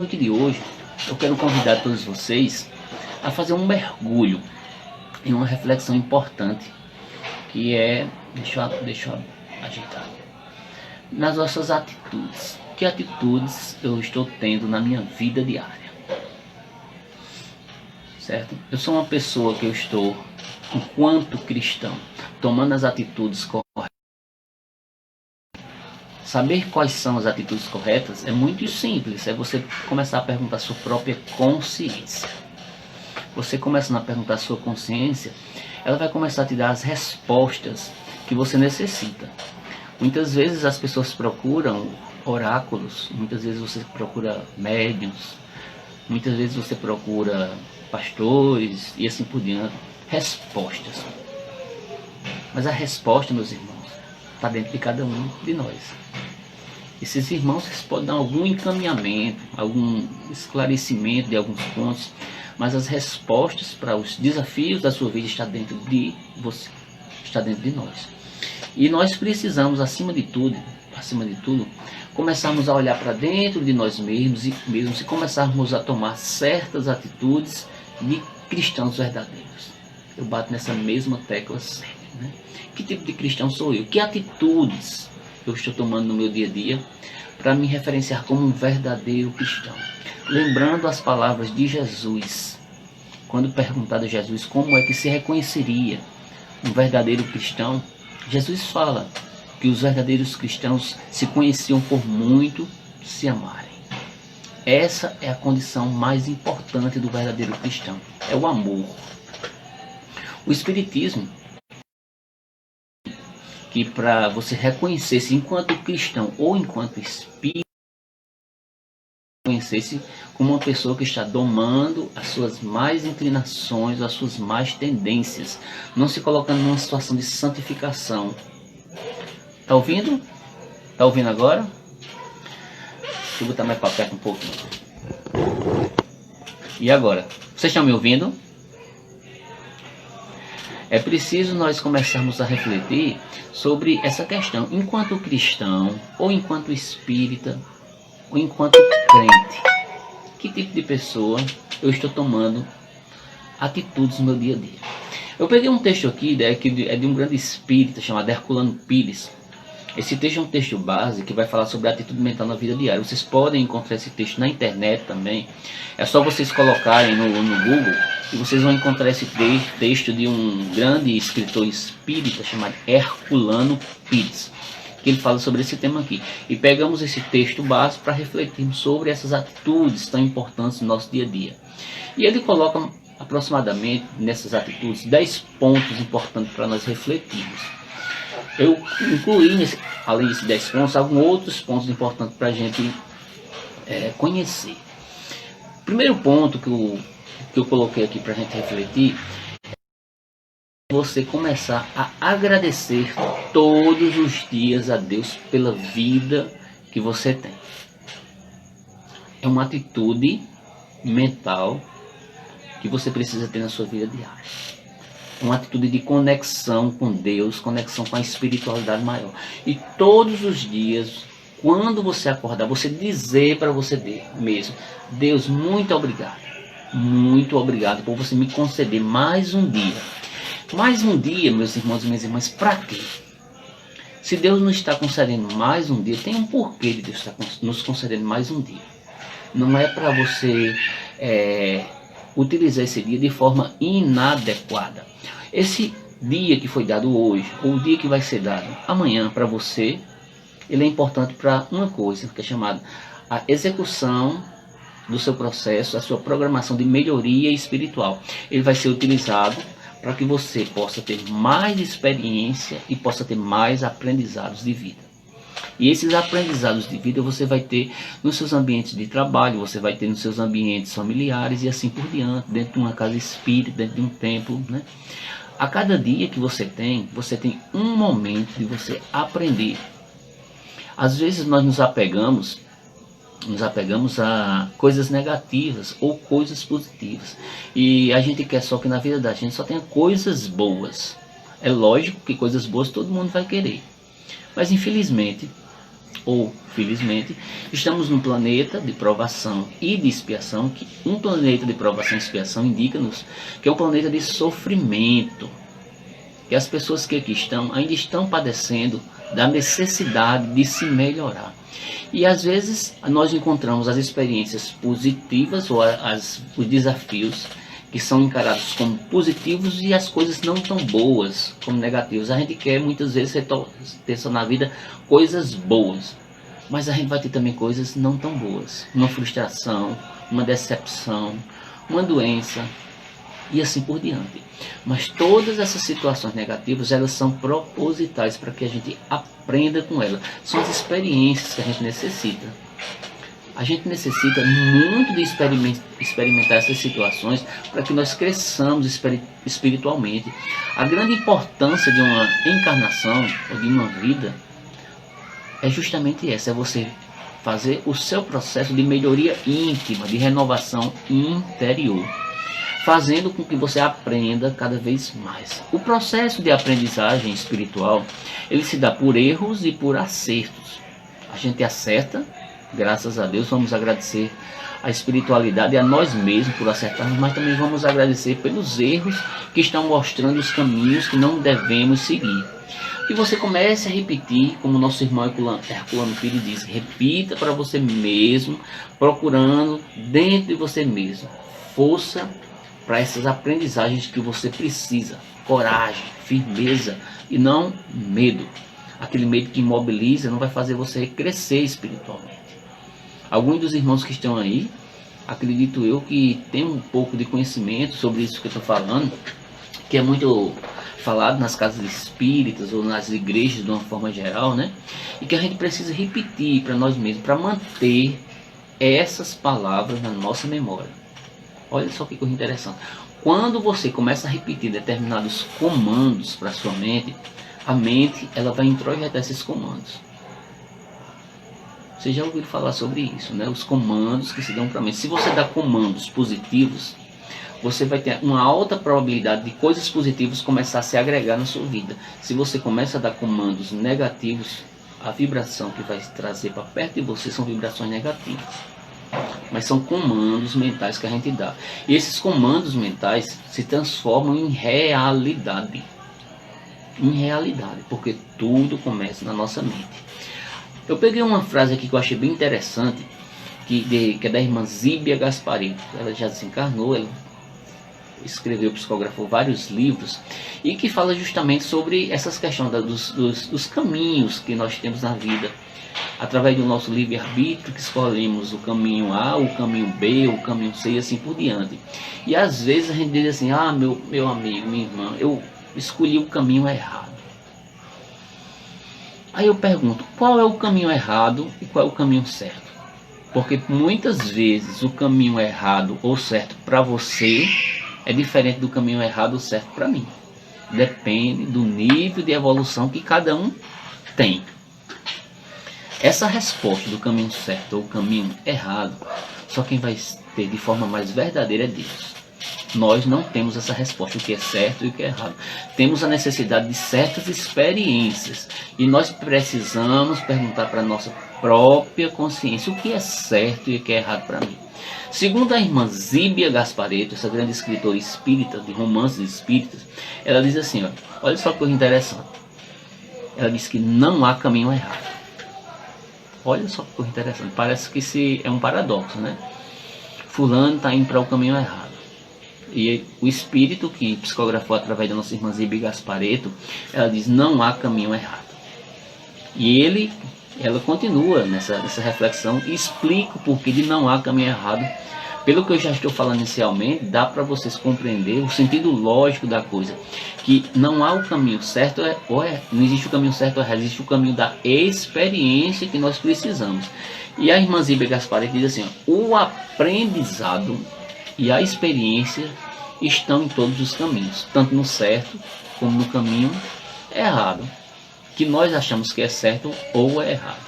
noite de hoje, eu quero convidar todos vocês a fazer um mergulho em uma reflexão importante, que é, deixa eu ajeitar, nas nossas atitudes. Que atitudes eu estou tendo na minha vida diária, certo? Eu sou uma pessoa que eu estou, enquanto cristão, tomando as atitudes corretas. Saber quais são as atitudes corretas é muito simples, é você começar a perguntar a sua própria consciência. Você começando a perguntar a sua consciência, ela vai começar a te dar as respostas que você necessita. Muitas vezes as pessoas procuram oráculos, muitas vezes você procura médiuns, muitas vezes você procura pastores e assim por diante, respostas. Mas a resposta, meus irmãos, está dentro de cada um de nós. Esses irmãos podem dar algum encaminhamento, algum esclarecimento de alguns pontos, mas as respostas para os desafios da sua vida estão dentro de você, está dentro de nós. E nós precisamos, acima de tudo, começarmos a olhar para dentro de nós mesmos e começarmos a tomar certas atitudes de cristãos verdadeiros. Eu bato nessa mesma tecla sempre, né? Que tipo de cristão sou eu? Que atitudes eu estou tomando no meu dia a dia para me referenciar como um verdadeiro cristão? Lembrando as palavras de Jesus, quando perguntado a Jesus como é que se reconheceria um verdadeiro cristão, Jesus fala que os verdadeiros cristãos se conheciam por muito se amarem. Essa é a condição mais importante do verdadeiro cristão, é o amor. O Espiritismo, que para você reconhecer-se enquanto cristão ou enquanto espírita, reconhecer-se como uma pessoa que está domando as suas mais inclinações, as suas mais tendências, não se colocando numa situação de santificação. Tá ouvindo? Tá ouvindo agora? Deixa eu botar mais para perto um pouquinho. E agora? Vocês estão me ouvindo? É preciso nós começarmos a refletir sobre essa questão. Enquanto cristão, ou enquanto espírita, ou enquanto crente, que tipo de pessoa eu estou tomando atitudes no meu dia a dia? Eu peguei um texto aqui, que é de um grande espírita chamado Herculano Pires. Esse texto é um texto base que vai falar sobre a atitude mental na vida diária. Vocês podem encontrar esse texto na internet também. É só vocês colocarem no Google e vocês vão encontrar esse texto de um grande escritor espírita chamado Herculano Pires, que ele fala sobre esse tema aqui. E pegamos esse texto base para refletirmos sobre essas atitudes tão importantes no nosso dia a dia. E ele coloca aproximadamente nessas atitudes 10 pontos importantes para nós refletirmos. Eu incluí, além desses 10 pontos, alguns outros pontos importantes para a gente conhecer. O primeiro ponto que eu coloquei aqui para a gente refletir é você começar a agradecer todos os dias a Deus pela vida que você tem. É uma atitude mental que você precisa ter na sua vida diária. Uma atitude de conexão com Deus, conexão com a espiritualidade maior. E todos os dias, quando você acordar, você dizer para você mesmo: Deus, muito obrigado. Muito obrigado por você me conceder mais um dia. Mais um dia, meus irmãos e minhas irmãs, para quê? Se Deus nos está concedendo mais um dia, tem um porquê de Deus estar nos concedendo mais um dia. Não é para você utilizar esse dia de forma inadequada. Esse dia que foi dado hoje, ou o dia que vai ser dado amanhã para você, ele é importante para uma coisa, que é chamada a execução do seu processo, a sua programação de melhoria espiritual. Ele vai ser utilizado para que você possa ter mais experiência e possa ter mais aprendizados de vida. E esses aprendizados de vida você vai ter nos seus ambientes de trabalho, você vai ter nos seus ambientes familiares e assim por diante, dentro de uma casa espírita, dentro de um templo, né? A cada dia que você tem um momento de você aprender. Às vezes nós nos apegamos a coisas negativas ou coisas positivas. E a gente quer só que na vida da gente só tenha coisas boas. É lógico que coisas boas todo mundo vai querer. Mas infelizmente, ou felizmente, estamos num planeta de provação e de expiação, que um planeta de provação e expiação indica-nos que é um planeta de sofrimento, que as pessoas que aqui estão ainda estão padecendo da necessidade de se melhorar. E às vezes nós encontramos as experiências positivas ou os desafios que são encarados como positivos e as coisas não tão boas como negativas. A gente quer muitas vezes ter na vida coisas boas, mas a gente vai ter também coisas não tão boas. Uma frustração, uma decepção, uma doença e assim por diante. Mas todas essas situações negativas, elas são propositais para que a gente aprenda com elas. São as experiências que a gente necessita. A gente necessita muito de experimentar essas situações para que nós cresçamos espiritualmente. A grande importância de uma encarnação ou de uma vida é justamente essa, é você fazer o seu processo de melhoria íntima, de renovação interior, fazendo com que você aprenda cada vez mais. O processo de aprendizagem espiritual, ele se dá por erros e por acertos. A gente acerta, graças a Deus, vamos agradecer a espiritualidade e a nós mesmos por acertarmos, mas também vamos agradecer pelos erros que estão mostrando os caminhos que não devemos seguir. E você comece a repetir, como nosso irmão Herculano Filho diz, repita para você mesmo, procurando dentro de você mesmo força para essas aprendizagens que você precisa, coragem, firmeza e não medo. Aquele medo que imobiliza não vai fazer você crescer espiritualmente. Alguns dos irmãos que estão aí, acredito eu que tem um pouco de conhecimento sobre isso que eu estou falando, que é muito falado nas casas espíritas ou nas igrejas de uma forma geral, né? E que a gente precisa repetir para nós mesmos, para manter essas palavras na nossa memória. Olha só que coisa interessante. Quando você começa a repetir determinados comandos para sua mente, a mente ela vai introjetar esses comandos. Vocês já ouviram falar sobre isso, né? Os comandos que se dão para a mente. Se você dá comandos positivos, você vai ter uma alta probabilidade de coisas positivas começar a se agregar na sua vida. Se você começa a dar comandos negativos, a vibração que vai trazer para perto de você são vibrações negativas. Mas são comandos mentais que a gente dá. E esses comandos mentais se transformam em realidade. Em realidade, porque tudo começa na nossa mente. Eu peguei uma frase aqui que eu achei bem interessante, que é da irmã Zíbia Gasparetto. Ela já desencarnou, ela escreveu, psicografou vários livros e que fala justamente sobre essas questões dos caminhos que nós temos na vida. Através do nosso livre-arbítrio, que escolhemos o caminho A, o caminho B, o caminho C e assim por diante. E às vezes a gente diz assim, meu amigo, minha irmã, eu escolhi o caminho errado. Aí eu pergunto, qual é o caminho errado e qual é o caminho certo? Porque muitas vezes o caminho errado ou certo para você é diferente do caminho errado ou certo para mim. Depende do nível de evolução que cada um tem. Essa resposta do caminho certo ou caminho errado, só quem vai ter de forma mais verdadeira é Deus. Nós não temos essa resposta, o que é certo e o que é errado. Temos a necessidade de certas experiências e nós precisamos perguntar para a nossa própria consciência o que é certo e o que é errado para mim. Segundo a irmã Zíbia Gasparetto, essa grande escritora espírita de romances espíritas, ela diz assim, olha só que coisa interessante. Ela diz que não há caminho errado. Olha só que coisa interessante, parece que é um paradoxo, né? Fulano está indo para o caminho errado. E o espírito que psicografou através da nossa irmã Zíbia Gasparetto, ela diz, não há caminho errado. E ela continua nessa reflexão e explica o porquê de não há caminho errado. Pelo que eu já estou falando inicialmente, dá para vocês compreender o sentido lógico da coisa. Que não há o caminho certo, não existe o caminho certo ou errado, existe o caminho da experiência que nós precisamos. E a irmã Zíbia Gasparetto diz assim, o aprendizado e a experiência estão em todos os caminhos, tanto no certo como no caminho errado, que nós achamos que é certo ou é errado.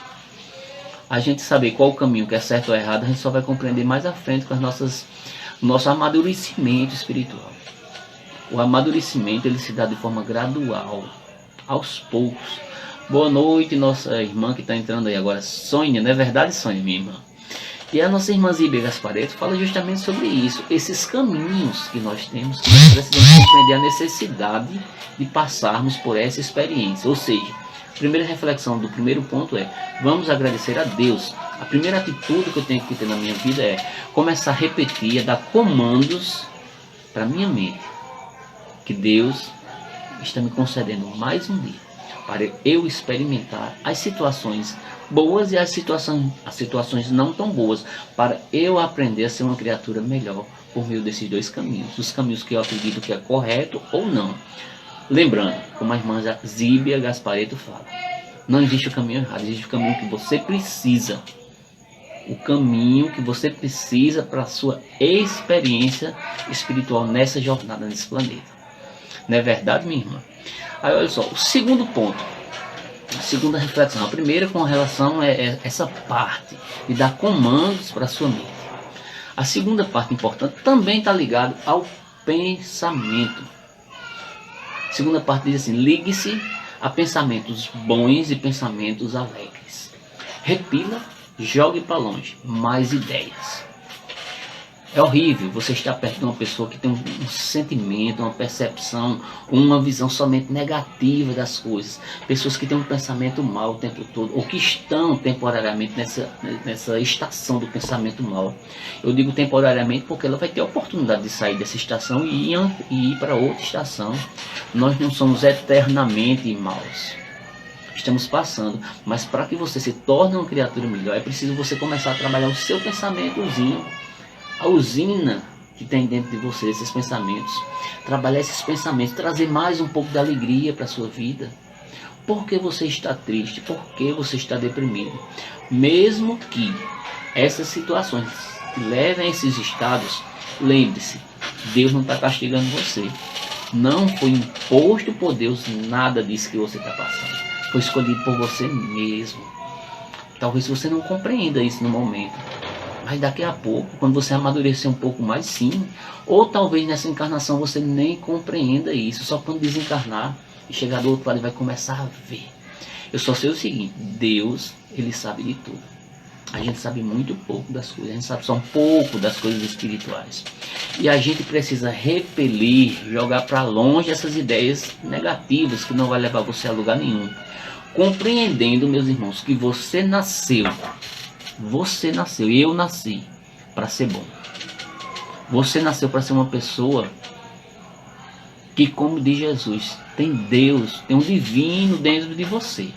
A gente saber qual o caminho que é certo ou errado, a gente só vai compreender mais à frente com nosso amadurecimento espiritual. O amadurecimento ele se dá de forma gradual, aos poucos. Boa noite, nossa irmã que está entrando aí agora, Sônia, não é verdade, Sônia, minha irmã? E a nossa irmã Zíbia Gasparetto fala justamente sobre isso, esses caminhos que nós temos, que nós precisamos compreender a necessidade de passarmos por essa experiência. Ou seja, a primeira reflexão do primeiro ponto é, vamos agradecer a Deus. A primeira atitude que eu tenho que ter na minha vida é começar a repetir, a dar comandos para a minha mente, que Deus está me concedendo mais um dia, para eu experimentar as situações boas e as situações não tão boas, para eu aprender a ser uma criatura melhor por meio desses dois caminhos, os caminhos que eu acredito que é correto ou não. Lembrando, como a irmã Zíbia Gasparetto fala, não existe o caminho errado, existe o caminho que você precisa, o caminho que você precisa para a sua experiência espiritual nessa jornada nesse planeta. Não é verdade, minha irmã? Aí olha só, o segundo ponto, a segunda reflexão, a primeira com relação é essa parte de dar comandos para a sua mente. A segunda parte importante também está ligada ao pensamento. A segunda parte diz assim, ligue-se a pensamentos bons e pensamentos alegres. Repila, jogue para longe mais ideias. É horrível você estar perto de uma pessoa que tem um sentimento, uma percepção, uma visão somente negativa das coisas. Pessoas que têm um pensamento mau o tempo todo, ou que estão temporariamente nessa estação do pensamento mau. Eu digo temporariamente porque ela vai ter a oportunidade de sair dessa estação e ir para outra estação. Nós não somos eternamente maus. Estamos passando, mas para que você se torne uma criatura melhor, é preciso você começar a trabalhar o seu pensamentozinho. A usina que tem dentro de você, esses pensamentos. Trabalhar esses pensamentos, trazer mais um pouco de alegria para a sua vida. Por que você está triste? Por que você está deprimido? Mesmo que essas situações te levem a esses estados, lembre-se, Deus não está castigando você. Não foi imposto por Deus nada disso que você está passando. Foi escolhido por você mesmo. Talvez você não compreenda isso no momento. Mas daqui a pouco, quando você amadurecer um pouco mais, sim. Ou talvez nessa encarnação você nem compreenda isso. Só quando desencarnar e chegar do outro lado vai começar a ver. Eu só sei o seguinte, Deus, Ele sabe de tudo. A gente sabe muito pouco das coisas. A gente sabe só um pouco das coisas espirituais. E a gente precisa repelir, jogar para longe essas ideias negativas que não vai levar você a lugar nenhum. Compreendendo, meus irmãos, que você nasceu, eu nasci para ser bom. Você nasceu para ser uma pessoa que, como diz Jesus, tem Deus, tem um divino dentro de você.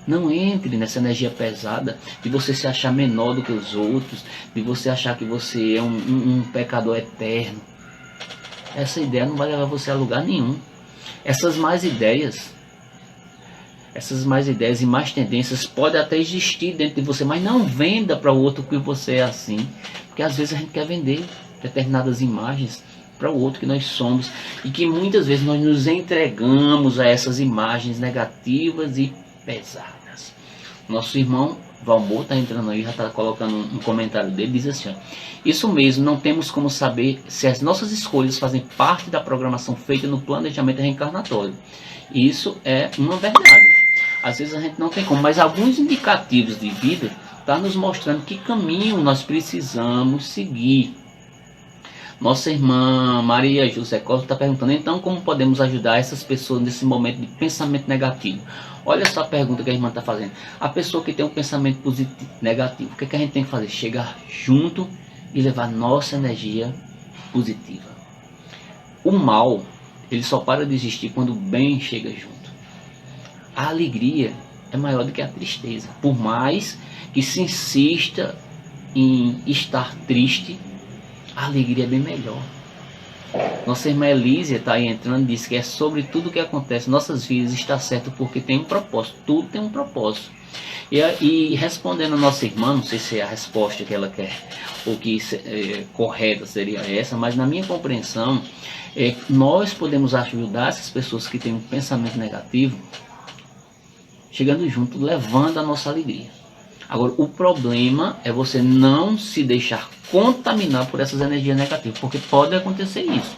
Não entre nessa energia pesada de você se achar menor do que os outros, de você achar que você é um pecador eterno. Essa ideia não vai levar você a lugar nenhum. Essas más ideias e más tendências podem até existir dentro de você, mas não venda para o outro que você é assim. Porque às vezes a gente quer vender determinadas imagens para o outro que nós somos. E que muitas vezes nós nos entregamos a essas imagens negativas e pesadas. Nosso irmão Valmor está entrando aí, já está colocando um comentário dele, diz assim, ó, isso mesmo, não temos como saber se as nossas escolhas fazem parte da programação feita no planejamento reencarnatório. Isso é uma verdade. Às vezes a gente não tem como, mas alguns indicativos de vida estão nos mostrando que caminho nós precisamos seguir. Nossa irmã Maria José Costa está perguntando, então como podemos ajudar essas pessoas nesse momento de pensamento negativo? Olha só a pergunta que a irmã está fazendo. A pessoa que tem um pensamento positivo, negativo, o que a gente tem que fazer? Chegar junto e levar nossa energia positiva. O mal, ele só para de existir quando o bem chega junto. A alegria é maior do que a tristeza. Por mais que se insista em estar triste, a alegria é bem melhor. Nossa irmã Elísia está aí entrando e diz que é sobre tudo o que acontece em nossas vidas, está certo porque tem um propósito. Tudo tem um propósito. E respondendo a nossa irmã, não sei se é a resposta que ela quer ou que correta seria essa, mas na minha compreensão, nós podemos ajudar essas pessoas que têm um pensamento negativo, chegando junto, levando a nossa alegria. Agora, o problema é você não se deixar contaminar por essas energias negativas, porque pode acontecer isso.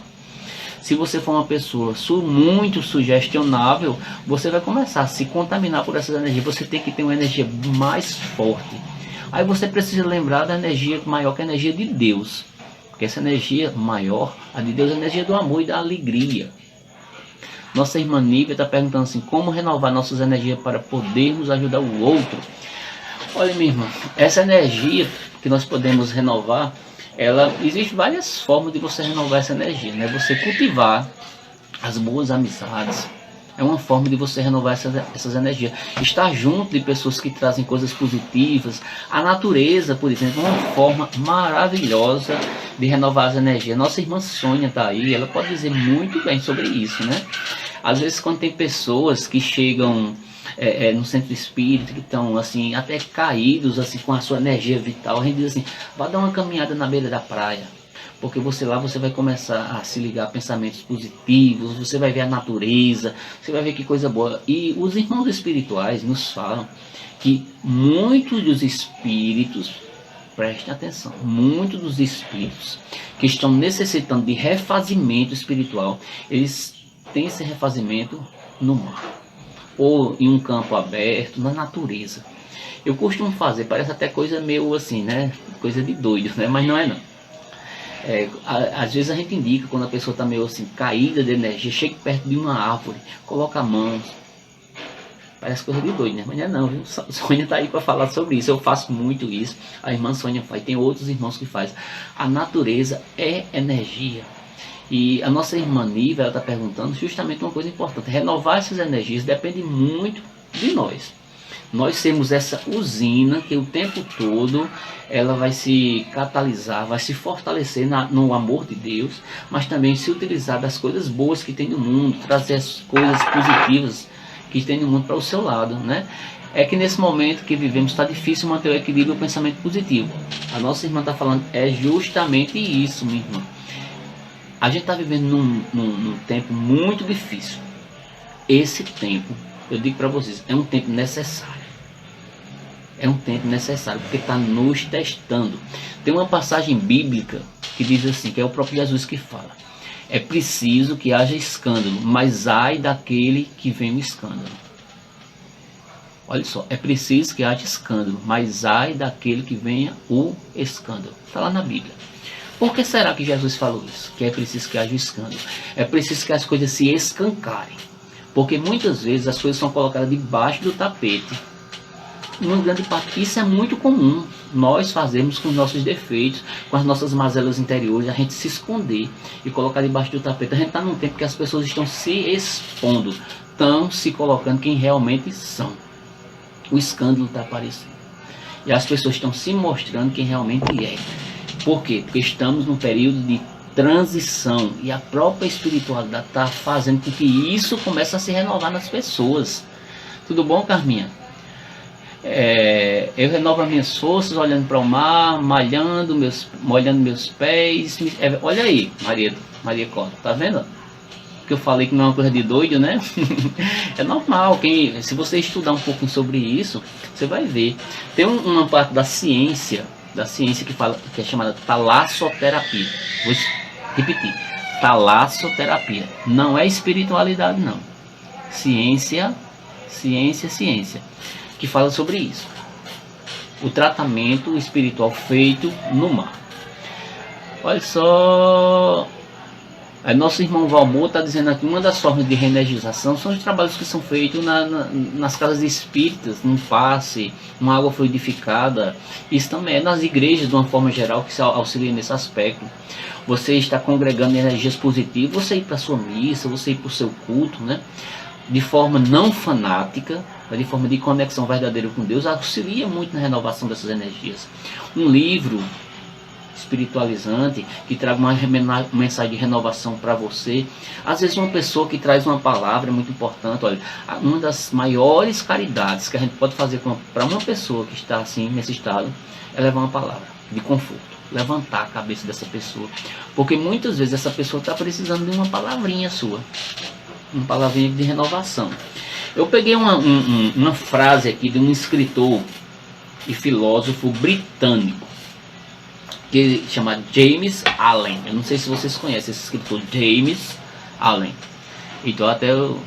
Se você for uma pessoa muito sugestionável, você vai começar a se contaminar por essas energias. Você tem que ter uma energia mais forte. Aí você precisa lembrar da energia maior, que é a energia de Deus. Porque essa energia maior, a de Deus, é a energia do amor e da alegria. Nossa irmã Nívia está perguntando assim, como renovar nossas energias para podermos ajudar o outro? Olha, minha irmã, essa energia que nós podemos renovar, existe várias formas de você renovar essa energia, né? Você cultivar as boas amizades é uma forma de você renovar essas energias. Estar junto de pessoas que trazem coisas positivas. A natureza, por exemplo, é uma forma maravilhosa de renovar as energias. Nossa irmã Sônia está aí, ela pode dizer muito bem sobre isso, né? Às vezes quando tem pessoas que chegam no centro espírita, que estão assim, até caídos assim, com a sua energia vital, a gente diz assim, vá dar uma caminhada na beira da praia. Porque você vai começar a se ligar a pensamentos positivos, você vai ver a natureza, você vai ver que coisa boa. E os irmãos espirituais nos falam que muitos dos espíritos, prestem atenção, muitos dos espíritos que estão necessitando de refazimento espiritual, eles têm esse refazimento no mar, ou em um campo aberto, na natureza. Eu costumo fazer, parece até coisa meio assim, né? Coisa de doido, né? Mas não é não. Às vezes a gente indica quando a pessoa está meio assim, caída de energia, chega perto de uma árvore, coloca a mão, parece coisa de doido, né? Mas não é não, viu? Sônia está aí para falar sobre isso, eu faço muito isso, a irmã Sônia faz, tem outros irmãos que fazem. A natureza é energia. E a nossa irmã Nívia, ela está perguntando justamente uma coisa importante, renovar essas energias depende muito de nós. Nós temos essa usina que o tempo todo ela vai se catalisar, vai se fortalecer no amor de Deus, mas também se utilizar das coisas boas que tem no mundo, trazer as coisas positivas que tem no mundo para o seu lado, né? É que nesse momento que vivemos está difícil manter o equilíbrio e o pensamento positivo. A nossa irmã está falando, é justamente isso, minha irmã. A gente está vivendo num tempo muito difícil. Esse tempo, eu digo para vocês, é um tempo necessário. É um tempo necessário, porque está nos testando. Tem uma passagem bíblica que diz assim, que é o próprio Jesus que fala. É preciso que haja escândalo, mas ai daquele que vem o escândalo. Olha só, é preciso que haja escândalo, mas ai daquele que venha o escândalo. Está lá na Bíblia. Por que será que Jesus falou isso? Que é preciso que haja escândalo. É preciso que as coisas se escancarem. Porque muitas vezes as coisas são colocadas debaixo do tapete. Uma grande parte, isso é muito comum. Nós fazemos com os nossos defeitos, com as nossas mazelas interiores, a gente se esconder e colocar debaixo do tapete. A gente está num tempo que as pessoas estão se expondo, estão se colocando quem realmente são. O escândalo está aparecendo. E as pessoas estão se mostrando quem realmente é. Por quê? Porque estamos num período de transição e a própria espiritualidade está fazendo com que isso comece a se renovar nas pessoas. Tudo bom, Carminha? Eu renovo as minhas forças olhando para o mar, molhando meus pés. Olha aí, Maria Costa, tá vendo? Que eu falei que não é uma coisa de doido, né? É normal, se você estudar um pouquinho sobre isso, você vai ver. Tem uma parte da ciência que é chamada talassoterapia. Vou repetir, talassoterapia. Não é espiritualidade, não. Ciência, que fala sobre isso. O tratamento espiritual feito no mar. Olha só, nosso irmão Valmor está dizendo aqui, uma das formas de reenergização são os trabalhos que são feitos nas casas espíritas, num passe, uma água fluidificada. Isso também é nas igrejas de uma forma geral que se auxilia nesse aspecto. Você está congregando energias positivas, você ir para a sua missa, você ir para o seu culto, né? De forma não fanática, de forma de conexão verdadeira com Deus, auxilia muito na renovação dessas energias. Um livro espiritualizante que traga uma mensagem de renovação para você. Às vezes uma pessoa que traz uma palavra é muito importante. Olha, uma das maiores caridades que a gente pode fazer para uma pessoa que está assim nesse estado é levar uma palavra de conforto, levantar a cabeça dessa pessoa, porque muitas vezes essa pessoa está precisando de uma palavrinha sua, uma palavrinha de renovação. Eu peguei uma frase aqui de um escritor e filósofo britânico que chama James Allen. Eu não sei se vocês conhecem esse escritor James Allen. Então até eu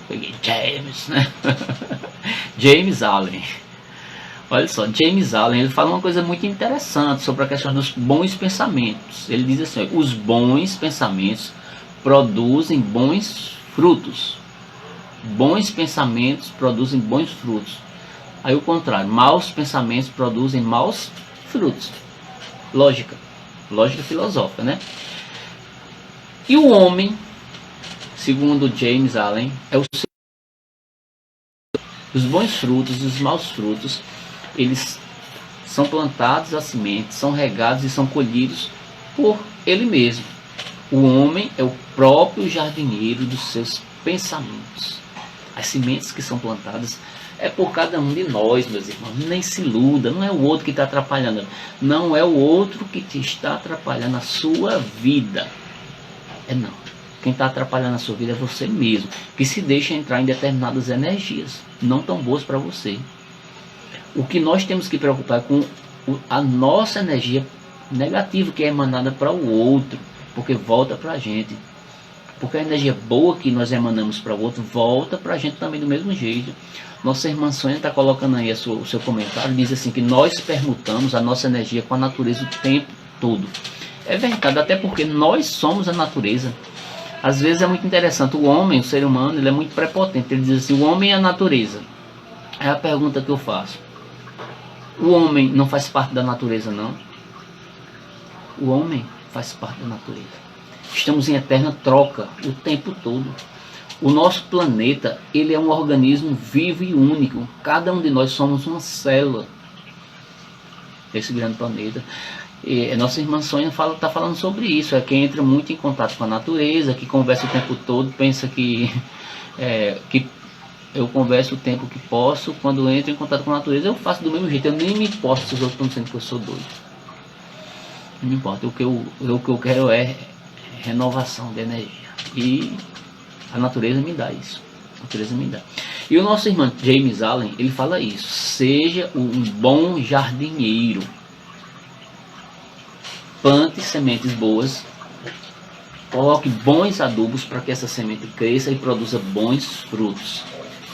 peguei James, né? James Allen. Olha só, James Allen, ele fala uma coisa muito interessante sobre a questão dos bons pensamentos. Ele diz assim: os bons pensamentos produzem bons frutos. Bons pensamentos produzem bons frutos. Aí o contrário, maus pensamentos produzem maus frutos. Lógica filosófica, né? E o homem, segundo James Allen, é os bons frutos e os maus frutos, eles são plantados a semente, são regados e são colhidos por ele mesmo. O homem é o próprio jardineiro dos seus pensamentos. As sementes que são plantadas é por cada um de nós, meus irmãos. Nem se iluda, não é o outro que está atrapalhando. Não é o outro que te está atrapalhando a sua vida. Não. Quem está atrapalhando a sua vida é você mesmo, que se deixa entrar em determinadas energias não tão boas para você. O que nós temos que preocupar é com a nossa energia negativa, que é emanada para o outro, porque volta para a gente. Porque a energia boa que nós emanamos para o outro volta para a gente também do mesmo jeito. Nossa irmã Sônia está colocando aí o seu comentário, diz assim que nós permutamos a nossa energia com a natureza o tempo todo. É verdade, até porque nós somos a natureza. Às vezes é muito interessante, o homem, o ser humano, ele é muito prepotente. Ele diz assim: o homem é a natureza. É a pergunta que eu faço: o homem não faz parte da natureza, não? O homem faz parte da natureza. Estamos em eterna troca o tempo todo. O nosso planeta, ele é um organismo vivo e único. Cada um de nós somos uma célula desse grande planeta. E a nossa irmã Sônia está falando sobre isso. É quem entra muito em contato com a natureza, que conversa o tempo todo, pensa que eu converso o tempo que posso. Quando eu entro em contato com a natureza, eu faço do mesmo jeito. Eu nem me importo se os outros estão dizendo que eu sou doido. Não me importa. O que eu quero é renovação de energia. E a natureza me dá isso. A natureza me dá. E o nosso irmão James Allen, ele fala isso: seja um bom jardineiro. Plante sementes boas, coloque bons adubos para que essa semente cresça e produza bons frutos.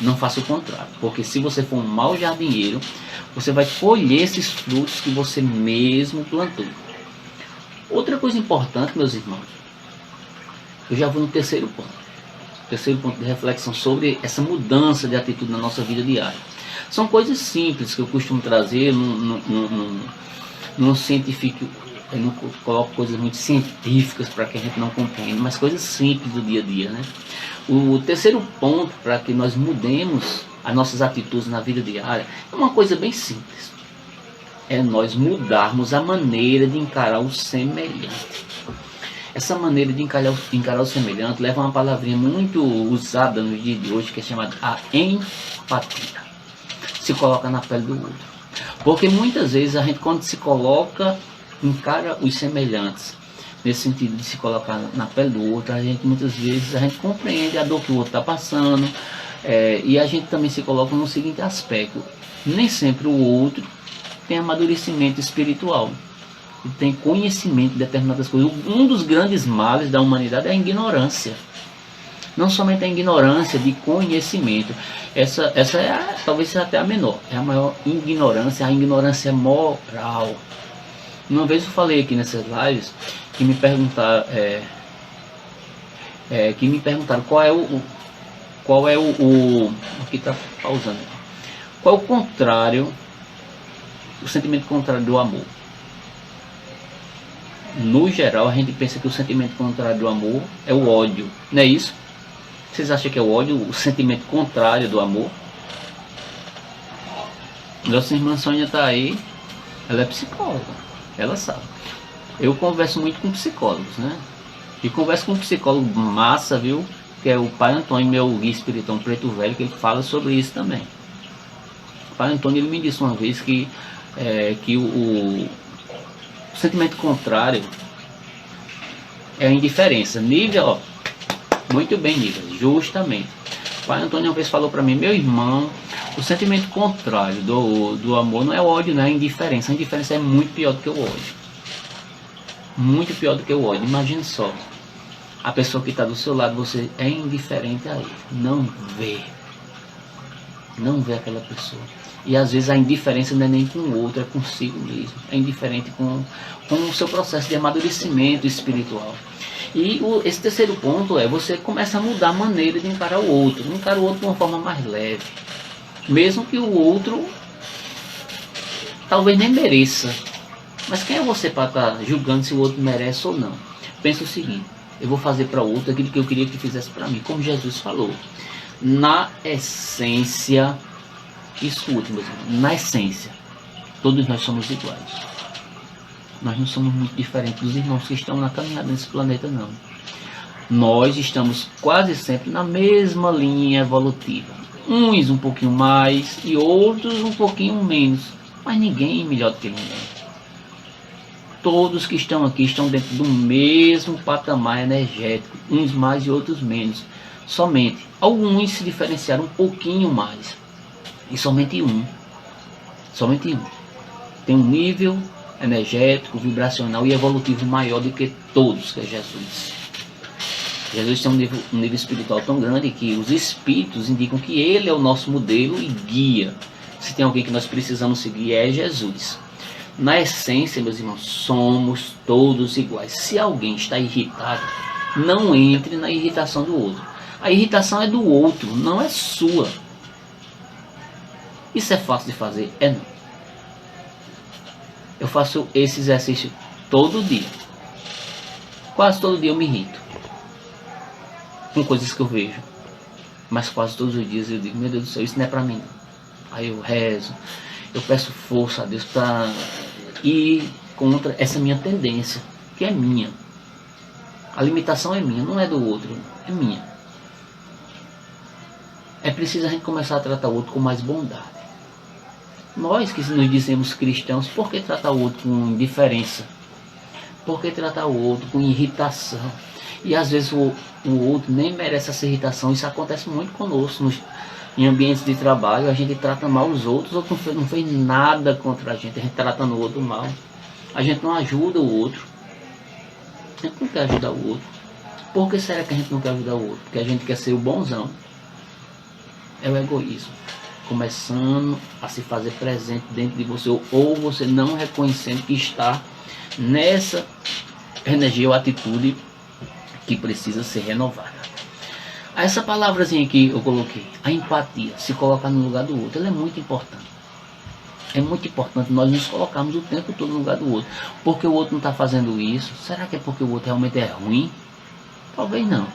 Não faça o contrário, porque se você for um mau jardineiro, você vai colher esses frutos que você mesmo plantou. Outra coisa importante, meus irmãos, eu já vou no terceiro ponto de reflexão sobre essa mudança de atitude na nossa vida diária. São coisas simples que eu costumo trazer num científico. Eu não coloco coisas muito científicas para que a gente não compreenda, mas coisas simples do dia a dia, né? O terceiro ponto para que nós mudemos as nossas atitudes na vida diária é uma coisa bem simples. É nós mudarmos a maneira de encarar o semelhante. Essa maneira de encarar o semelhante leva a uma palavrinha muito usada no dia de hoje, que é chamada a empatia. Se coloca na pele do outro. Porque muitas vezes a gente, quando se encara os semelhantes, nesse sentido de se colocar na pele do outro, muitas vezes a gente compreende a dor que o outro está passando, e a gente também se coloca no seguinte aspecto: nem sempre o outro tem amadurecimento espiritual, ele tem conhecimento de determinadas coisas. Um dos grandes males da humanidade é a ignorância. Não somente a ignorância de conhecimento, essa talvez seja até a menor, é a maior ignorância, a ignorância moral. Uma vez eu falei aqui nessas lives que me perguntaram, qual é o aqui está pausando. Qual é o contrário, o sentimento contrário do amor? No geral, a gente pensa que o sentimento contrário do amor é o ódio, não é isso? Vocês acham que é o ódio o sentimento contrário do amor? Nossa irmã Sônia está aí, ela é psicóloga. Ela sabe. Eu converso muito com psicólogos, né? E converso com um psicólogo massa, viu? Que é o Pai Antônio, meu guia espiritual preto velho, que ele fala sobre isso também. O Pai Antônio, ele me disse uma vez que o sentimento contrário é a indiferença. Nívia, ó, muito bem, Nívia, justamente. O Pai Antônio uma vez falou para mim: meu irmão, o sentimento contrário do amor não é o ódio, não é a indiferença. A indiferença é muito pior do que o ódio. Muito pior do que o ódio. Imagine só. A pessoa que está do seu lado, você é indiferente a ele. Não vê. Não vê aquela pessoa. E às vezes a indiferença não é nem com o outro, é consigo mesmo. É indiferente com o seu processo de amadurecimento espiritual. E esse terceiro ponto é, você começa a mudar a maneira de encarar o outro. Encarar o outro de uma forma mais leve. Mesmo que o outro talvez nem mereça. Mas quem é você para estar julgando se o outro merece ou não? Pensa o seguinte, eu vou fazer para o outro aquilo que eu queria que fizesse para mim. Como Jesus falou. Na essência, escute, meus irmãos, na essência, todos nós somos iguais. Nós não somos muito diferentes dos irmãos que estão na caminhada nesse planeta, não. Nós estamos quase sempre na mesma linha evolutiva. Uns um pouquinho mais e outros um pouquinho menos. Mas ninguém é melhor do que ninguém. Todos que estão aqui estão dentro do mesmo patamar energético. Uns mais e outros menos. Somente alguns se diferenciaram um pouquinho mais. E somente um. Somente um. Tem um nível energético, vibracional e evolutivo maior do que todos, que é Jesus. Jesus tem um nível espiritual tão grande que os espíritos indicam que ele é o nosso modelo e guia. Se tem alguém que nós precisamos seguir, é Jesus. Na essência, meus irmãos, somos todos iguais. Se alguém está irritado, não entre na irritação do outro. A irritação é do outro, não é sua. Isso é fácil de fazer? É não. Eu faço esse exercício todo dia. Quase todo dia eu me irrito com coisas que eu vejo. Mas quase todos os dias eu digo, meu Deus do céu, isso não é pra mim não. Aí eu rezo, eu peço força a Deus para ir contra essa minha tendência, que é minha. A limitação é minha, não é do outro, é minha. É preciso a gente começar a tratar o outro com mais bondade. Nós que nos dizemos cristãos, por que tratar o outro com indiferença? Por que tratar o outro com irritação? E às vezes o outro nem merece essa irritação. Isso acontece muito conosco. Em ambientes de trabalho, a gente trata mal os outros. O outro não fez nada contra a gente tratando o outro mal. A gente não ajuda o outro. A gente não quer ajudar o outro. Por que será que a gente não quer ajudar o outro? Porque a gente quer ser o bonzão. É o egoísmo começando a se fazer presente dentro de você, ou você não reconhecendo que está nessa energia ou atitude que precisa ser renovada. Essa palavrazinha que eu coloquei, a empatia, se colocar no lugar do outro, ela é muito importante. É muito importante nós nos colocarmos o tempo todo no lugar do outro. Porque o outro não está fazendo isso? Será que é porque o outro realmente é ruim? Talvez não.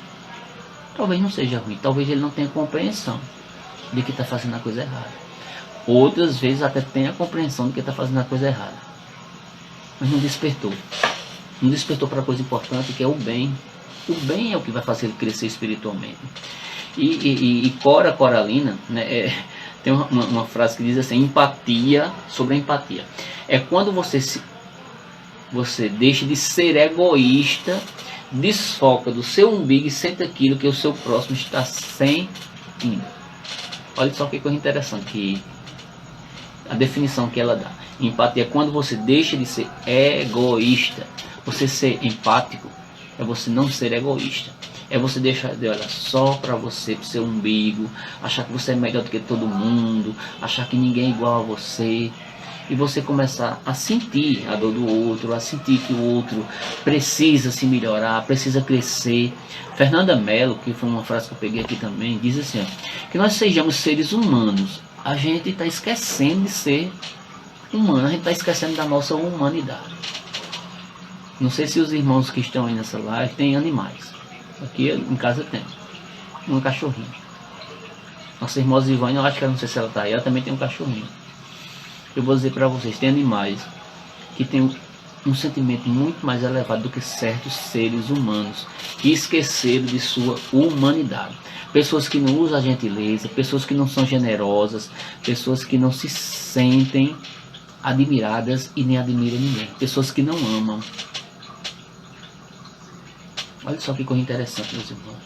Talvez não seja ruim. Talvez ele não tenha compreensão de que está fazendo a coisa errada. Outras vezes até tem a compreensão de que está fazendo a coisa errada. Mas não despertou. Não despertou para a coisa importante, que é o bem. O bem é o que vai fazer ele crescer espiritualmente. E Cora Coralina, né, tem uma frase que diz assim, empatia, sobre a empatia. É quando você deixa de ser egoísta, desfoca do seu umbigo e sente aquilo que o seu próximo está sentindo. Olha só que coisa interessante, que a definição que ela dá. Empatia é quando você deixa de ser egoísta. Você ser empático é você não ser egoísta. É você deixar de olhar só para você, para o seu umbigo, achar que você é melhor do que todo mundo, achar que ninguém é igual a você. E você começar a sentir a dor do outro, a sentir que o outro precisa se melhorar, precisa crescer. Fernanda Mello, que foi uma frase que eu peguei aqui também, diz assim, ó, que nós sejamos seres humanos. A gente está esquecendo de ser humano, a gente está esquecendo da nossa humanidade. Não sei se os irmãos que estão aí nessa live têm animais. Aqui em casa tem um cachorrinho. Nossa irmã Zivane, eu acho que não sei se ela está aí, ela também tem um cachorrinho. Eu vou dizer para vocês, tem animais que têm um sentimento muito mais elevado do que certos seres humanos que esqueceram de sua humanidade. Pessoas que não usam a gentileza, pessoas que não são generosas, pessoas que não se sentem admiradas e nem admiram ninguém, pessoas que não amam. Olha só que coisa interessante, meus irmãos.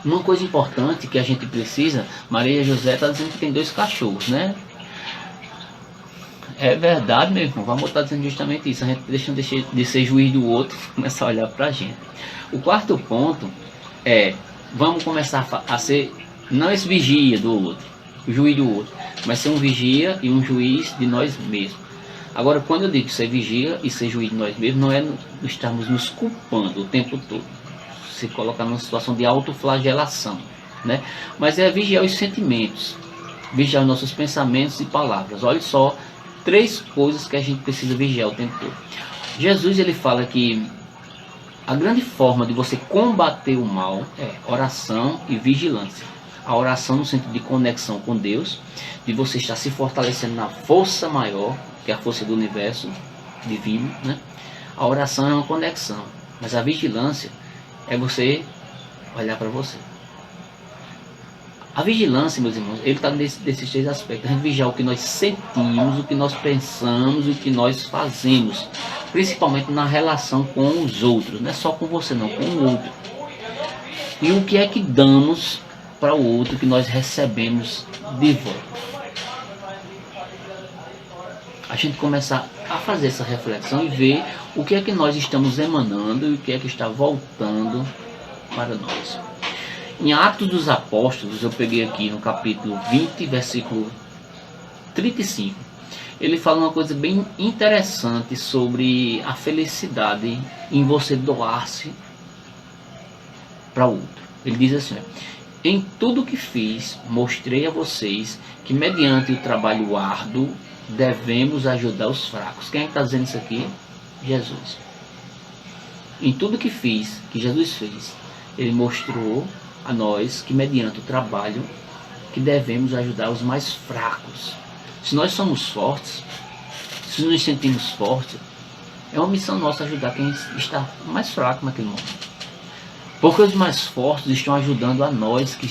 Uma coisa importante que a gente precisa, Maria José está dizendo que tem 2 cachorros, né? É verdade, meu irmão. Vamos estar dizendo justamente isso. A gente deixa de ser juiz do outro, começar a olhar pra gente. O quarto ponto é, vamos começar a ser, não esse vigia do outro, o juiz do outro, mas ser um vigia e um juiz de nós mesmos. Agora, quando eu digo ser vigia e ser juiz de nós mesmos, não é estarmos nos culpando o tempo todo, se colocar numa situação de autoflagelação, né? Mas é vigiar os sentimentos, vigiar os nossos pensamentos e palavras. Olha só, 3 coisas que a gente precisa vigiar o tempo todo. Jesus, ele fala que a grande forma de você combater o mal é oração e vigilância. A oração no sentido de conexão com Deus, de você estar se fortalecendo na força maior, que é a força do universo divino, né? A oração é uma conexão, mas a vigilância é você olhar para você. A vigilância, meus irmãos, ele está nesses 3 aspectos. A gente vigiar o que nós sentimos, o que nós pensamos, o que nós fazemos, principalmente na relação com os outros, não é só com você não, com o outro. E o que é que damos para o outro que nós recebemos de volta. A gente começar a fazer essa reflexão e ver o que é que nós estamos emanando e o que é que está voltando para nós. Em Atos dos Apóstolos, eu peguei aqui no capítulo 20, versículo 35, ele fala uma coisa bem interessante sobre a felicidade em você doar-se para o outro. Ele diz assim: em tudo que fiz, mostrei a vocês que mediante o trabalho árduo devemos ajudar os fracos. Quem é que está dizendo isso aqui? Jesus. Em tudo que fiz, que Jesus fez, ele mostrou a nós que mediante o trabalho que devemos ajudar os mais fracos. Se nós somos fortes, se nos sentimos fortes, é uma missão nossa ajudar quem está mais fraco naquele momento. Porque os mais fortes estão ajudando a nós que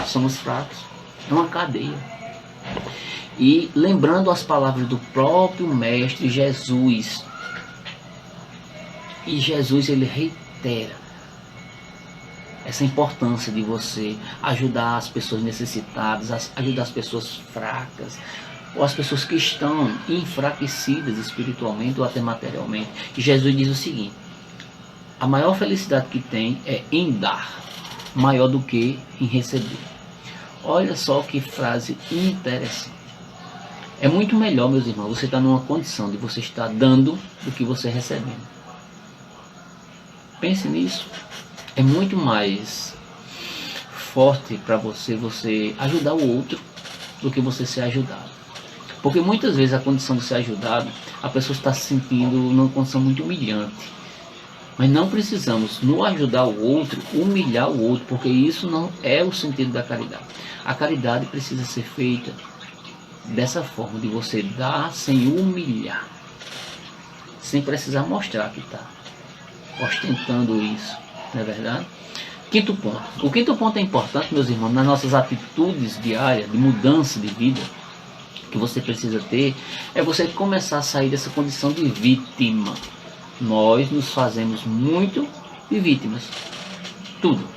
somos fracos. É uma cadeia. E lembrando as palavras do próprio Mestre Jesus. E Jesus, ele reitera essa importância de você ajudar as pessoas necessitadas, ajudar as pessoas fracas, ou as pessoas que estão enfraquecidas espiritualmente ou até materialmente. E Jesus diz o seguinte: a maior felicidade que tem é em dar, maior do que em receber. Olha só que frase interessante. É muito melhor, meus irmãos, você estar numa condição de você estar dando do que você recebendo. Pense nisso. É muito mais forte para você ajudar o outro do que você ser ajudado. Porque muitas vezes a condição de ser ajudado, a pessoa está se sentindo numa condição muito humilhante. Mas não precisamos, no ajudar o outro, humilhar o outro, porque isso não é o sentido da caridade. A caridade precisa ser feita dessa forma, de você dar sem humilhar, sem precisar mostrar que está ostentando isso, não é verdade? Quinto ponto. O quinto ponto é importante, meus irmãos, nas nossas atitudes diárias de mudança de vida que você precisa ter, é você começar a sair dessa condição de vítima. Nós nos fazemos muito de vítimas. Tudo.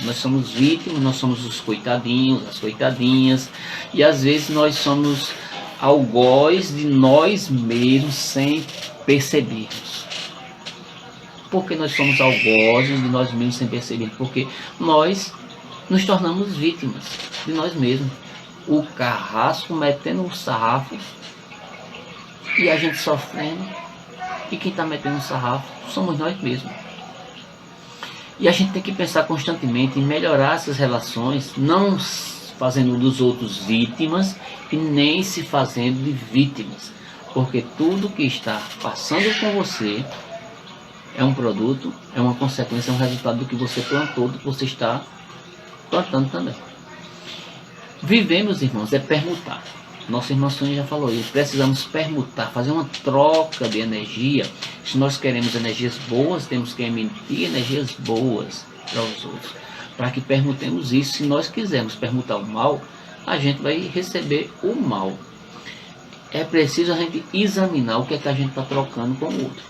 Nós somos vítimas, nós somos os coitadinhos, as coitadinhas, e às vezes nós somos algoz de nós mesmos sem percebermos. Por que nós somos algozes de nós mesmos sem percebermos? Porque nós nos tornamos vítimas de nós mesmos. O carrasco metendo um sarrafo e a gente sofrendo, e quem está metendo um sarrafo somos nós mesmos. E a gente tem que pensar constantemente em melhorar essas relações, não fazendo dos outros vítimas e nem se fazendo de vítimas. Porque tudo que está passando com você é um produto, é uma consequência, é um resultado do que você plantou, do que você está plantando também. Viver, meus irmãos, é permutar. Nosso irmão Sônia já falou isso. Precisamos permutar, fazer uma troca de energia. Se nós queremos energias boas, temos que emitir energias boas para os outros, para que permutemos isso. Se nós quisermos permutar o mal, a gente vai receber o mal. É preciso a gente examinar o que é que a gente está trocando com o outro.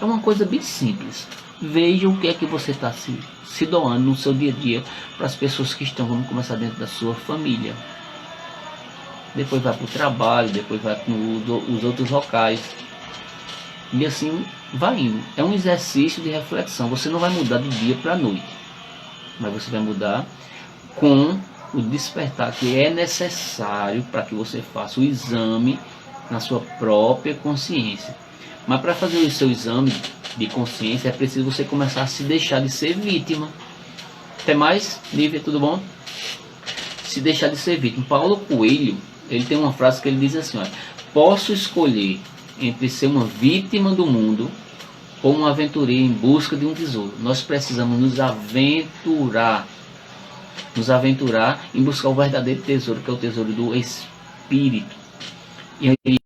É uma coisa bem simples. Veja o que é que você está se doando no seu dia a dia para as pessoas que estão, vamos começar, dentro da sua família. depois vai para o trabalho, depois vai para os outros locais. E assim vai indo. É um exercício de reflexão. Você não vai mudar do dia para a noite, mas você vai mudar com o despertar que é necessário para que você faça o exame na sua própria consciência. Mas para fazer o seu exame de consciência é preciso você começar a se deixar de ser vítima. Até mais, Lívia, tudo bom? Se deixar de ser vítima. Paulo Coelho, ele tem uma frase que ele diz assim, olha, posso escolher entre ser uma vítima do mundo ou um aventureiro em busca de um tesouro. Nós precisamos nos aventurar em buscar o verdadeiro tesouro, que é o tesouro do Espírito. E aí,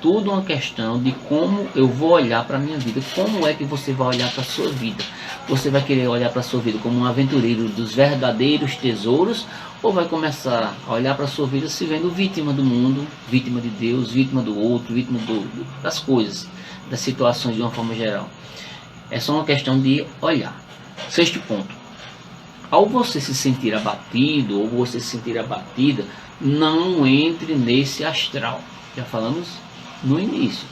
tudo uma questão de como eu vou olhar para a minha vida. Como é que você vai olhar para a sua vida? Você vai querer olhar para a sua vida como um aventureiro dos verdadeiros tesouros, ou vai começar a olhar para a sua vida se vendo vítima do mundo, vítima de Deus, vítima do outro, vítima das coisas, das situações de uma forma geral? É só uma questão de olhar. Sexto ponto. Ao você se sentir abatido ou você se sentir abatida, não entre nesse astral. Já falamos no início.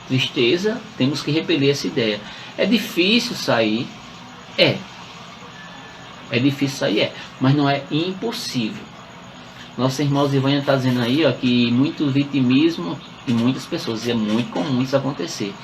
Tristeza, temos que repelir essa ideia. É difícil sair? É difícil sair, mas não é impossível. Nossa irmã Zivânia está dizendo aí, ó, que muito vitimismo em muitas pessoas, e é muito comum isso acontecer.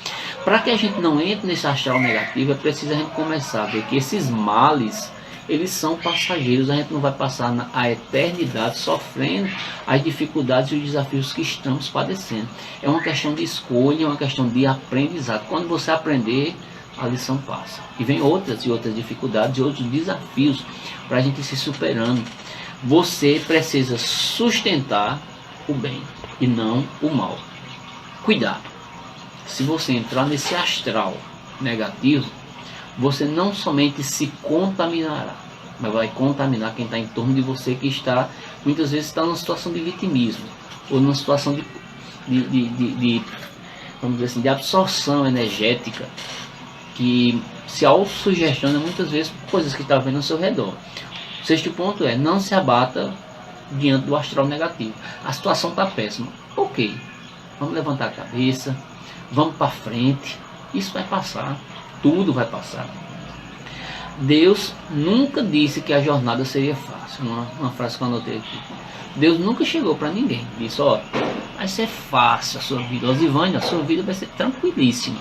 Para que a gente não entre nesse astral negativo, é preciso a gente começar a ver que esses males, eles são passageiros. A gente não vai passar a eternidade sofrendo as dificuldades e os desafios que estamos padecendo. É uma questão de escolha, é uma questão de aprendizado. Quando você aprender, a lição passa. E vem outras e outras dificuldades e outros desafios para a gente se superando. Você precisa sustentar o bem e não o mal. Cuidado. Se você entrar nesse astral negativo, você não somente se contaminará, mas vai contaminar quem está em torno de você, que está, muitas vezes, está numa situação de vitimismo, ou numa situação vamos dizer assim, de absorção energética, que se autossugestiona muitas vezes por coisas que está vendo ao seu redor. O sexto ponto é, não se abata diante do astral negativo. A situação está péssima. Ok, vamos levantar a cabeça, vamos para frente, isso vai passar. Tudo vai passar. Deus nunca disse que a jornada seria fácil. Uma frase que eu anotei aqui. Deus nunca chegou para ninguém. Disse, ó, vai ser fácil a sua vida. Osivânia, a sua vida vai ser tranquilíssima.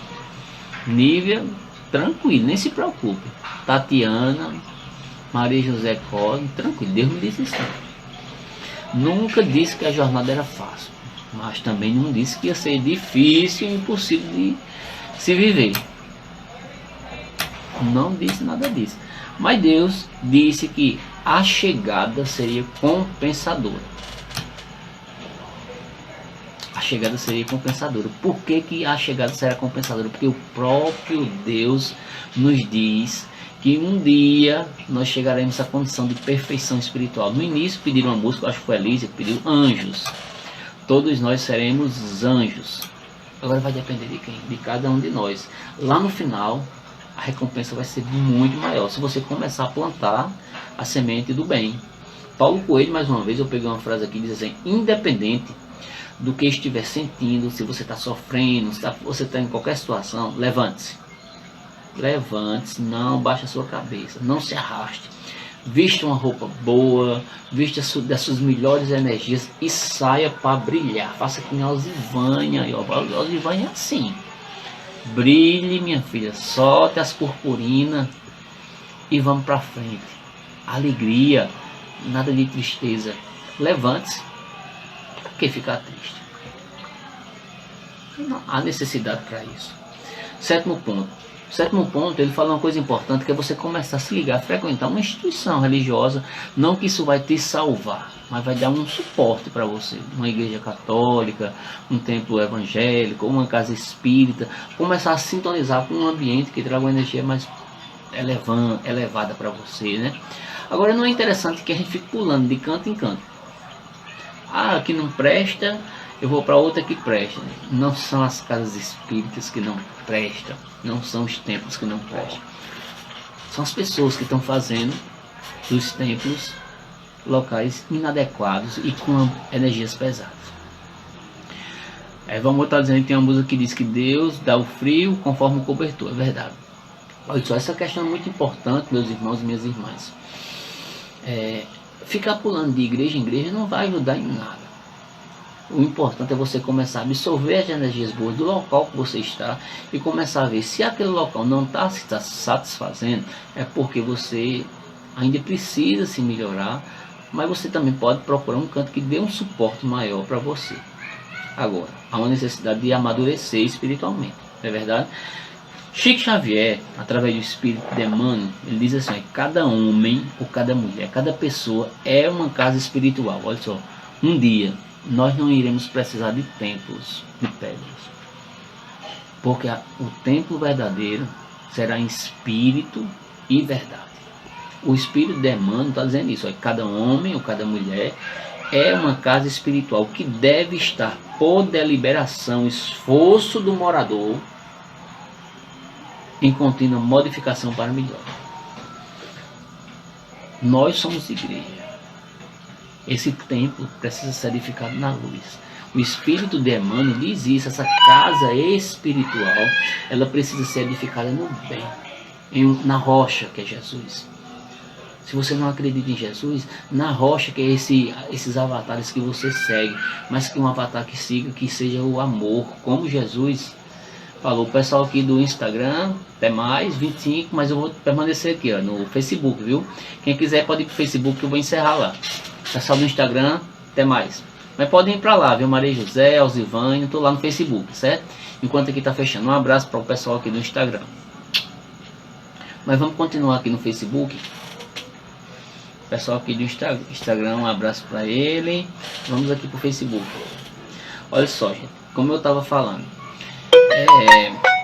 Nívia, tranquilo, nem se preocupe. Tatiana, Maria José Cosme, tranquilo. Deus não disse isso. Nunca disse que a jornada era fácil. Mas também não disse que ia ser difícil e impossível de se viver. Não disse nada disso. Mas Deus disse que a chegada seria compensadora. A chegada seria compensadora. Por que a chegada será compensadora? Porque o próprio Deus nos diz que um dia nós chegaremos à condição de perfeição espiritual. No início pediram uma música, acho que foi a Elisa que pediu anjos. Todos nós seremos anjos. Agora vai depender de quem? De cada um de nós. Lá no final, a recompensa vai ser muito maior se você começar a plantar a semente do bem. Paulo Coelho, mais uma vez, eu peguei uma frase aqui, diz assim, independente do que estiver sentindo, se você está sofrendo, se você está em qualquer situação, levante-se. Levante-se, não baixe a sua cabeça, não se arraste. Vista uma roupa boa, vista das suas melhores energias e saia para brilhar. Faça que nem a Osivânia. A Osivânia é assim. Brilhe, minha filha, solte as purpurinas e vamos para frente. Alegria, nada de tristeza. Levante-se. Por que ficar triste? Não há necessidade para isso. Sétimo ponto, ele fala uma coisa importante, que é você começar a se ligar, a frequentar uma instituição religiosa. Não que isso vai te salvar, mas vai dar um suporte para você. Uma igreja católica, um templo evangélico, uma casa espírita. Começar a sintonizar com um ambiente que traga uma energia mais elevada para você, né? Agora, não é interessante que a gente fique pulando de canto em canto. Ah, aqui não presta, eu vou para outra que presta. Não são as casas espíritas que não prestam, não são os templos que não prestam. São as pessoas que estão fazendo dos templos locais inadequados e com energias pesadas. Vamos estar dizendo que tem uma música que diz que Deus dá o frio conforme o cobertor. É verdade. Olha só, essa questão é muito importante, meus irmãos e minhas irmãs. Ficar pulando de igreja em igreja não vai ajudar em nada. O importante é você começar a absorver as energias boas do local que você está e começar a ver se aquele local não está se satisfazendo, é porque você ainda precisa se melhorar, mas você também pode procurar um canto que dê um suporte maior para você. Agora, há uma necessidade de amadurecer espiritualmente, não é verdade? Chico Xavier, através do espírito de Emmanuel, ele diz assim: cada homem ou cada mulher, cada pessoa é uma casa espiritual. Olha só, um dia nós não iremos precisar de templos de pedras, porque o templo verdadeiro será em espírito e verdade. O espírito de Emmanuel está dizendo isso: cada homem ou cada mulher é uma casa espiritual que deve estar por deliberação, esforço do morador, em contínua modificação para melhor. Nós somos igreja. Esse templo precisa ser edificado na luz. O espírito de Emmanuel diz isso: essa casa espiritual, ela precisa ser edificada no bem, na rocha que é Jesus. Se você não acredita em Jesus, na rocha que é esses avatares que você segue, mas que um avatar que siga, que seja o amor, como Jesus falou. O pessoal aqui do Instagram, até mais, 25, mas eu vou permanecer aqui, ó, no Facebook, viu? Quem quiser pode ir pro Facebook, que eu vou encerrar lá. Pessoal do Instagram, até mais. Mas podem ir para lá, viu? Maria José, Alzivane, eu tô lá no Facebook, certo? Enquanto aqui tá fechando. Um abraço para o pessoal aqui do Instagram. Mas vamos continuar aqui no Facebook. Pessoal aqui do Instagram, um abraço para ele. Vamos aqui pro Facebook. Olha só, gente, como eu estava falando,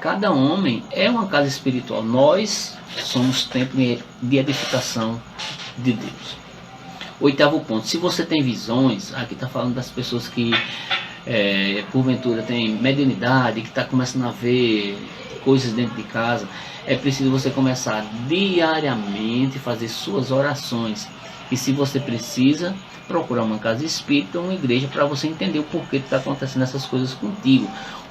cada homem é uma casa espiritual. Nós somos templo de edificação de Deus. Oitavo ponto: se você tem visões, aqui está falando das pessoas que porventura tem mediunidade, que está começando a ver coisas dentro de casa, é preciso você começar diariamente a fazer suas orações. E se você precisa, procurar uma casa espírita ou uma igreja para você entender o porquê está acontecendo essas coisas contigo.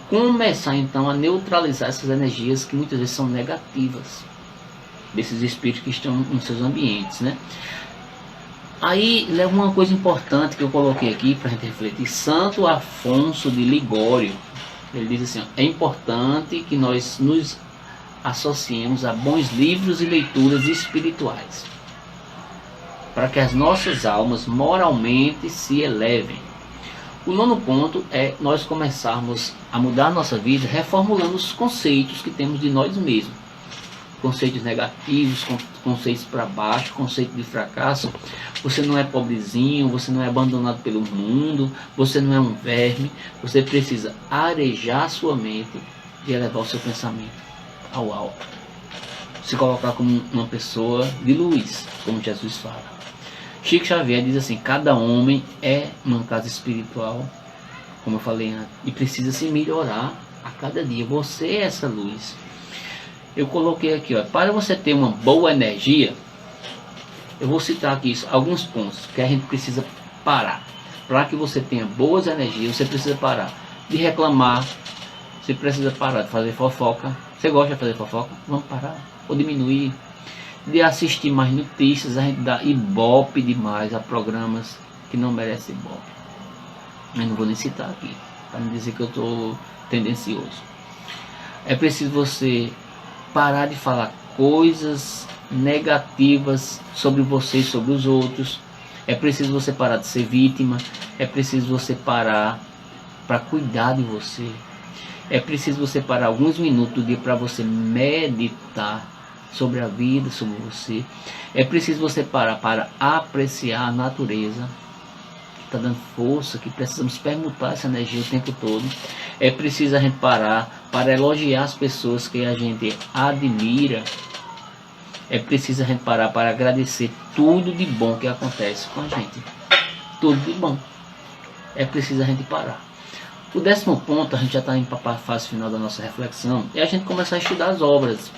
Começar então a neutralizar essas energias que muitas vezes são negativas, desses espíritos que estão nos seus ambientes, né? Aí leva uma coisa importante que eu coloquei aqui para a gente refletir. Santo Afonso de Ligório, ele diz assim: é importante que nós nos associemos a bons livros e leituras espirituais, para que as nossas almas moralmente se elevem. O nono ponto é nós começarmos a mudar a nossa vida reformulando os conceitos que temos de nós mesmos. Conceitos negativos, conceitos para baixo, conceito de fracasso. Você não é pobrezinho, você não é abandonado pelo mundo, você não é um verme. Você precisa arejar sua mente e elevar o seu pensamento ao alto. Se colocar como uma pessoa de luz, como Jesus fala. Chico Xavier diz assim: cada homem é uma casa espiritual, como eu falei antes, e precisa se melhorar a cada dia. Você é essa luz. Eu coloquei aqui, ó, para você ter uma boa energia, eu vou citar aqui alguns pontos que a gente precisa parar. Para que você tenha boas energias, você precisa parar de reclamar, você precisa parar de fazer fofoca. Você gosta de fazer fofoca? Vamos parar ou diminuir. De assistir mais notícias, a gente dá ibope demais a programas que não merecem ibope. Eu não vou nem citar aqui, para não dizer que eu estou tendencioso. É preciso você parar de falar coisas negativas sobre você e sobre os outros. É preciso você parar de ser vítima. É preciso você parar para cuidar de você. É preciso você parar alguns minutos do dia para você meditar sobre a vida, sobre você. É preciso você parar para apreciar a natureza que está dando força, que precisamos permutar essa energia o tempo todo. É preciso a gente parar para elogiar as pessoas que a gente admira. É preciso a gente parar para agradecer tudo de bom que acontece com a gente. Tudo de bom. É preciso a gente parar. O 10º ponto, a gente já está indo para a fase final da nossa reflexão, é a gente começar a estudar as obras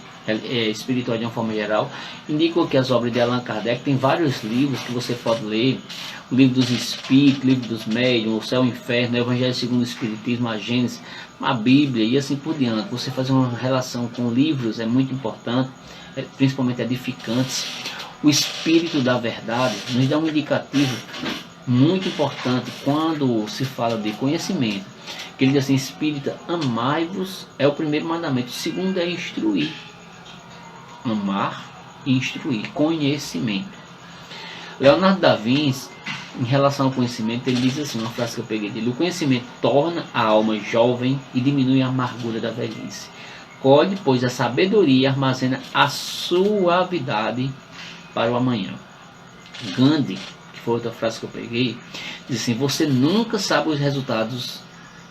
espirituais de uma forma geral, indicam que as obras de Allan Kardec tem vários livros que você pode ler: o livro dos Espíritos, o livro dos Médiuns, o Céu e o Inferno, o Evangelho segundo o Espiritismo, a Gênesis, a Bíblia e assim por diante. Você fazer uma relação com livros é muito importante, principalmente edificantes. O Espírito da Verdade nos dá um indicativo muito importante quando se fala de conhecimento, que ele diz assim: espírita, amai-vos é o primeiro mandamento, o segundo é instruir. Amar e instruir, conhecimento. Leonardo da Vinci, em relação ao conhecimento, ele diz assim, uma frase que eu peguei dele: o conhecimento torna a alma jovem e diminui a amargura da velhice. Colhe, pois, a sabedoria e armazena a suavidade para o amanhã. Gandhi, que foi outra frase que eu peguei, diz assim: você nunca sabe os resultados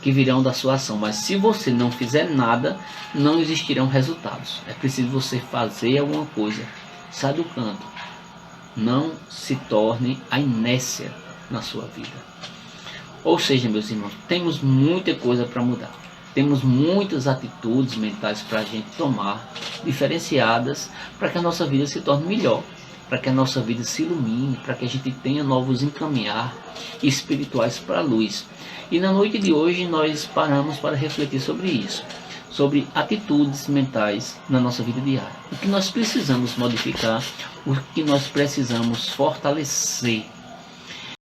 que virão da sua ação, mas se você não fizer nada, não existirão resultados. É preciso você fazer alguma coisa. Sai do canto. Não se torne a inércia na sua vida. Ou seja, meus irmãos, temos muita coisa para mudar. Temos muitas atitudes mentais para a gente tomar, diferenciadas, para que a nossa vida se torne melhor, para que a nossa vida se ilumine, para que a gente tenha novos encaminhar espirituais para a luz. E na noite de hoje nós paramos para refletir sobre isso, sobre atitudes mentais na nossa vida diária. O que nós precisamos modificar, o que nós precisamos fortalecer